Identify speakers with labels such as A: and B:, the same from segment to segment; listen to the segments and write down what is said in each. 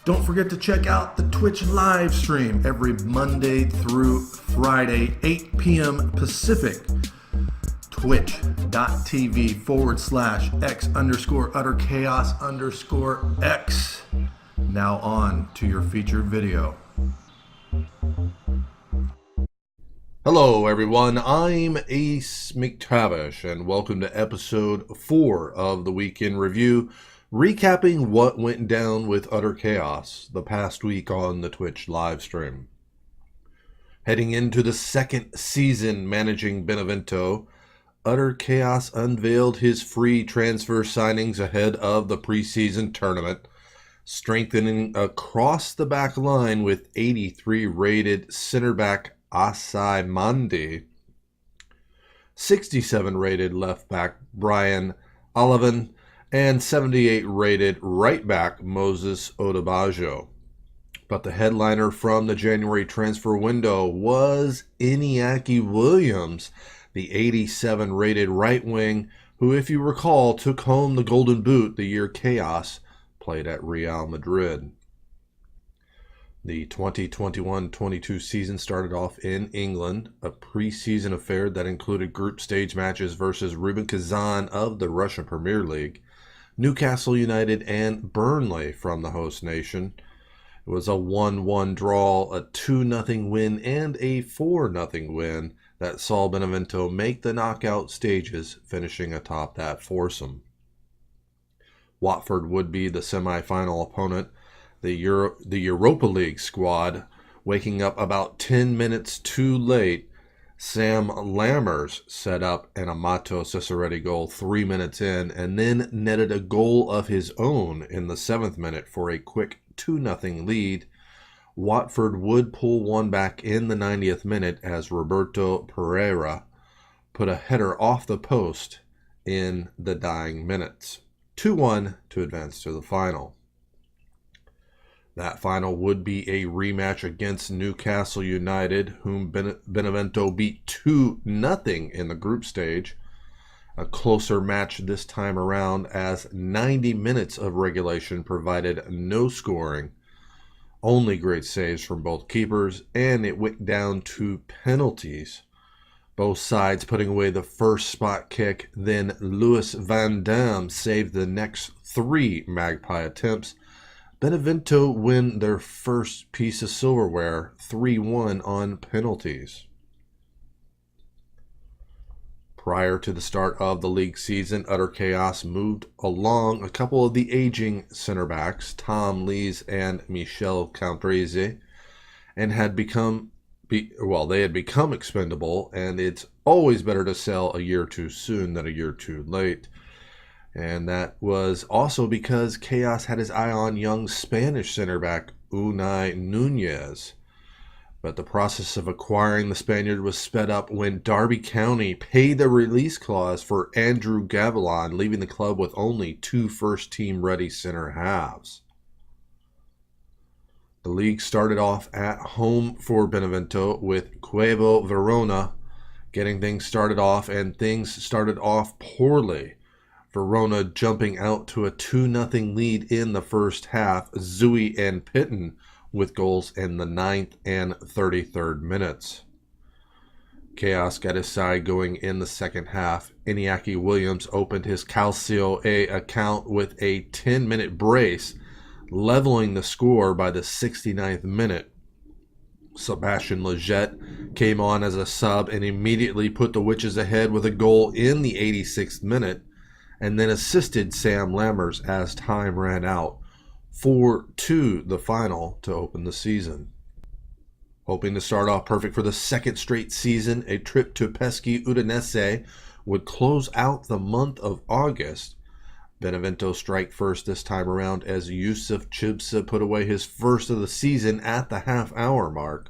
A: Don't forget to check out the Twitch live stream every Monday through Friday, 8 p.m. Pacific. Twitch.tv/X_utter chaos_X. Now on to your featured video. Hello everyone, I'm Ace McTavish and welcome to episode 4 of the Weekend Review, recapping what went down with Utter Chaos the past week on the Twitch live stream. Heading into the second season managing Benevento, Utter Chaos unveiled his free transfer signings ahead of the preseason tournament, strengthening across the back line with 83 rated center back Asai Mandi, 67 rated left back Brian Olivan, and 78 rated right back Moses Odabajo. But the headliner from the January transfer window was Iñaki Williams, the 87 rated right wing, who, if you recall, took home the Golden Boot the year Chaos played at Real Madrid. The 2021-22 season started off in England, a preseason affair that included group stage matches versus Rubin Kazan of the Russian Premier League, Newcastle United, and Burnley from the host nation. It was a 1-1 draw, a 2-0 win, and a 4-0 win that saw Benevento make the knockout stages, finishing atop that foursome. Watford would be the semi-final opponent, the Europa League squad, waking up about 10 minutes too late. Sam Lammers set up an Amato Ciceretti goal 3 minutes in and then netted a goal of his own in the 7th minute for a quick 2-0 lead. Watford would pull one back in the 90th minute as Roberto Pereira put a header off the post in the dying minutes. 2-1 to advance to the final. That final would be a rematch against Newcastle United, whom Benevento beat 2-0 in the group stage. A closer match this time around, as 90 minutes of regulation provided no scoring, only great saves from both keepers, and it went down to penalties. Both sides putting away the first spot kick, then Louis Van Dam saved the next 3 Magpie attempts. Benevento win their first piece of silverware, 3-1 on penalties. Prior to the start of the league season, Utter Chaos moved along a couple of the aging center backs, Tom Lees and Michel Camprese, and they had become expendable, and it's always better to sell a year too soon than a year too late. And that was also because Chaos had his eye on young Spanish center back Unai Nunez. But the process of acquiring the Spaniard was sped up when Derby County paid the release clause for Andrew Gavilan, leaving the club with only 2 first-team ready center halves. The league started off at home for Benevento with Cuevo Verona getting things started off, and things started off poorly. Verona jumping out to a 2-0 lead in the first half, Zui and Pitten with goals in the 9th and 33rd minutes. Chaos got his side going in the second half. Iñaki Williams opened his Calcio A account with a 10-minute brace, leveling the score by the 69th minute. Sebastian Leggett came on as a sub and immediately put the Witches ahead with a goal in the 86th minute, and then assisted Sam Lammers as time ran out. 4-2 the final to open the season. Hoping to start off perfect for the second straight season, a trip to pesky Udinese would close out the month of August. Benevento strike first this time around as Yusuf Chibsa put away his first of the season at the half-hour mark.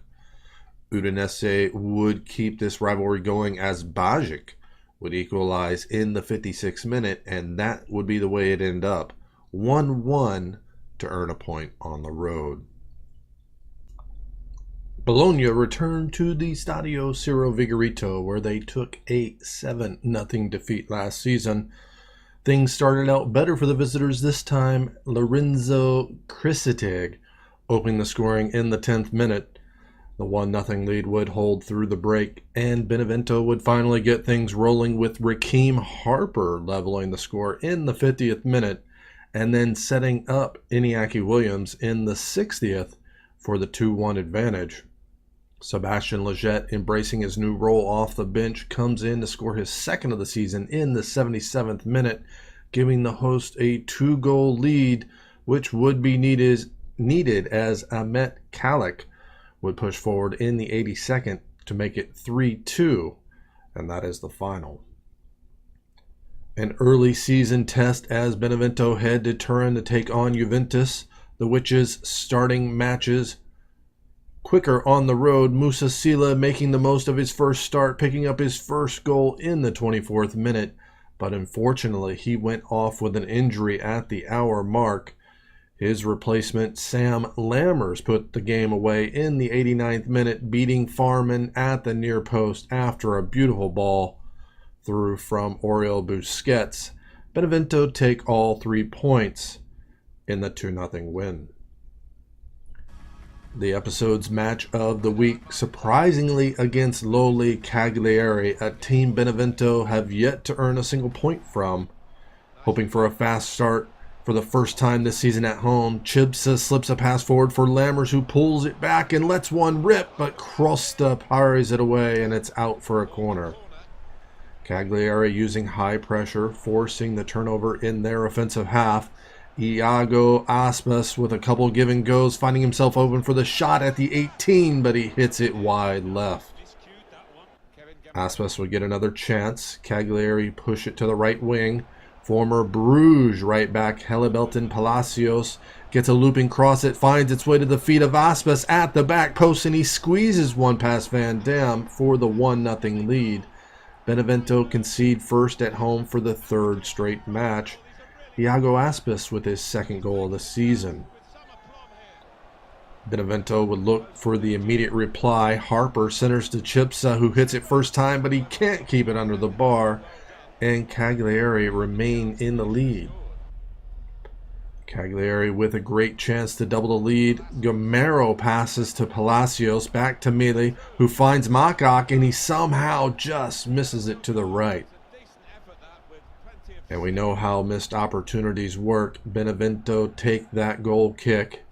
A: Udinese would keep this rivalry going as Bajic would equalize in the 56th minute, and that would be the way it ended up. 1-1 to earn a point on the road. Bologna returned to the Stadio Ciro Vigorito, where they took a 7-0 defeat last season. Things started out better for the visitors this time. Lorenzo Krisetig opening the scoring in the 10th minute. The 1-0 lead would hold through the break, and Benevento would finally get things rolling with Raheem Harper leveling the score in the 50th minute, and then setting up Iñaki Williams in the 60th for the 2-1 advantage. Sebastian Lletget, embracing his new role off the bench, comes in to score his second of the season in the 77th minute, giving the host a 2-goal lead, which would be needed as Ahmet Kalik would push forward in the 82nd to make it 3-2, and that is the final. An early season test as Benevento head to Turin to take on Juventus. The Witches starting matches quicker on the road. Musa Sila making the most of his first start, picking up his first goal in the 24th minute, but unfortunately he went off with an injury at the hour mark. His replacement, Sam Lammers, put the game away in the 89th minute, beating Farman at the near post after a beautiful ball through from Oriol Busquets. Benevento take all 3 points in the 2-0 win. The episode's match of the week, surprisingly against lowly Cagliari, a team Benevento have yet to earn a single point from. Hoping for a fast start for the first time this season at home, Chibsa slips a pass forward for Lammers, who pulls it back and lets one rip, but Crosta parries it away and it's out for a corner. Cagliari using high pressure, forcing the turnover in their offensive half. Iago Aspas with a couple give and goes, finding himself open for the shot at the 18, but he hits it wide left. Aspas would get another chance. Cagliari push it to the right wing. Former Bruges right back Helibelton Palacios gets a looping cross. It finds its way to the feet of Aspas at the back post, and he squeezes one past Van Dam for the 1-0 lead. Benevento concede first at home for the 3rd straight match. Iago Aspas with his 2nd goal of the season. Benevento would look for the immediate reply. Harper centers to Chibsa, who hits it first time, but he can't keep it under the bar, and Cagliari remain in the lead. Cagliari with a great chance to double the lead. Gamero passes to Palacios, back to Mili, who finds Makak, and he somehow just misses it to the right. And we know how missed opportunities work. Benevento take that goal kick,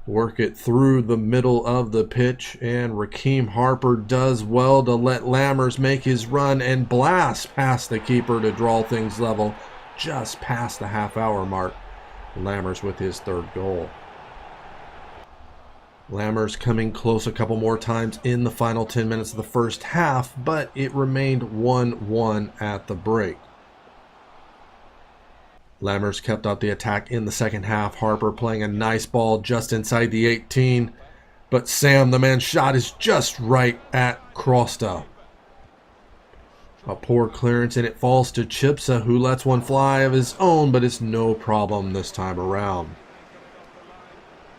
A: work it through the middle of the pitch, and Raheem Harper does well to let Lammers make his run and blast past the keeper to draw things level just past the half-hour mark. Lammers with his 3rd goal. Lammers coming close a couple more times in the final 10 minutes of the first half, but it remained 1-1 at the break. Lammers kept up the attack in the second half. Harper playing a nice ball just inside the 18. But Sam, the man's shot is just right at Crosta. A poor clearance, and it falls to Chibsa, who lets one fly of his own, but it's no problem this time around.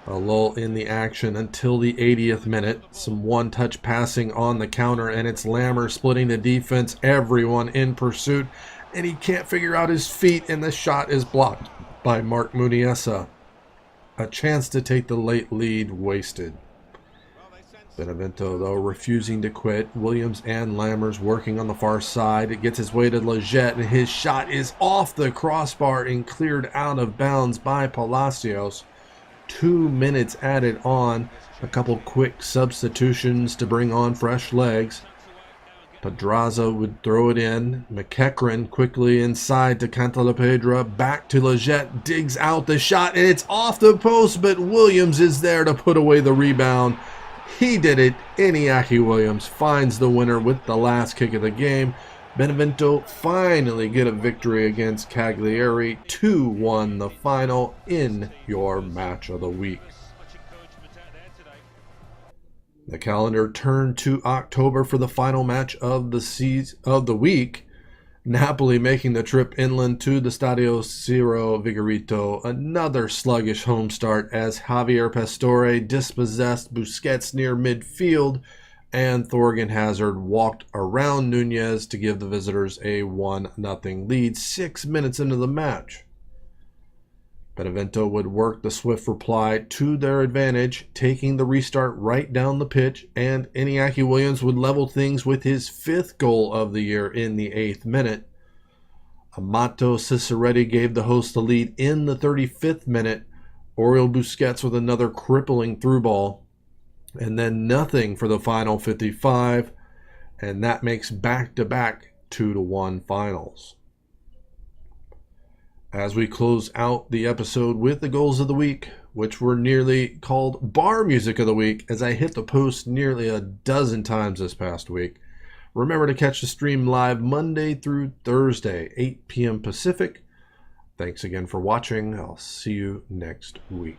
A: A lull in the action until the 80th minute. Some one-touch passing on the counter, and it's Lammers splitting the defense. Everyone in pursuit, and he can't figure out his feet, and the shot is blocked by Mark Muniesa. A chance to take the late lead wasted. Benevento, though, refusing to quit. Williams and Lammers working on the far side. It gets his way to Lletget, and his shot is off the crossbar and cleared out of bounds by Palacios. 2 minutes added on. A couple quick substitutions to bring on fresh legs. Pedraza would throw it in. McEachran quickly inside to Cantalapedra. Back to Lletget. Digs out the shot, and it's off the post, but Williams is there to put away the rebound. He did it. Iñaki Williams finds the winner with the last kick of the game. Benevento finally get a victory against Cagliari. 2-1 the final in your match of the week. The calendar turned to October for the final match of the week. Napoli making the trip inland to the Stadio Ciro Vigorito. Another sluggish home start as Javier Pastore dispossessed Busquets near midfield and Thorgan Hazard walked around Nunez to give the visitors a 1-0 lead 6 minutes into the match. Benevento would work the swift reply to their advantage, taking the restart right down the pitch, and Iñaki Williams would level things with his 5th goal of the year in the 8th minute. Amato Ciceretti gave the hosts the lead in the 35th minute, Oriol Busquets with another crippling through ball, and then nothing for the final 55, and that makes back-to-back 2-1 finals. As we close out the episode with the goals of the week, which were nearly called bar music of the week as I hit the post nearly a dozen times this past week, remember to catch the stream live Monday through Thursday, 8 p.m. Pacific. Thanks again for watching. I'll see you next week.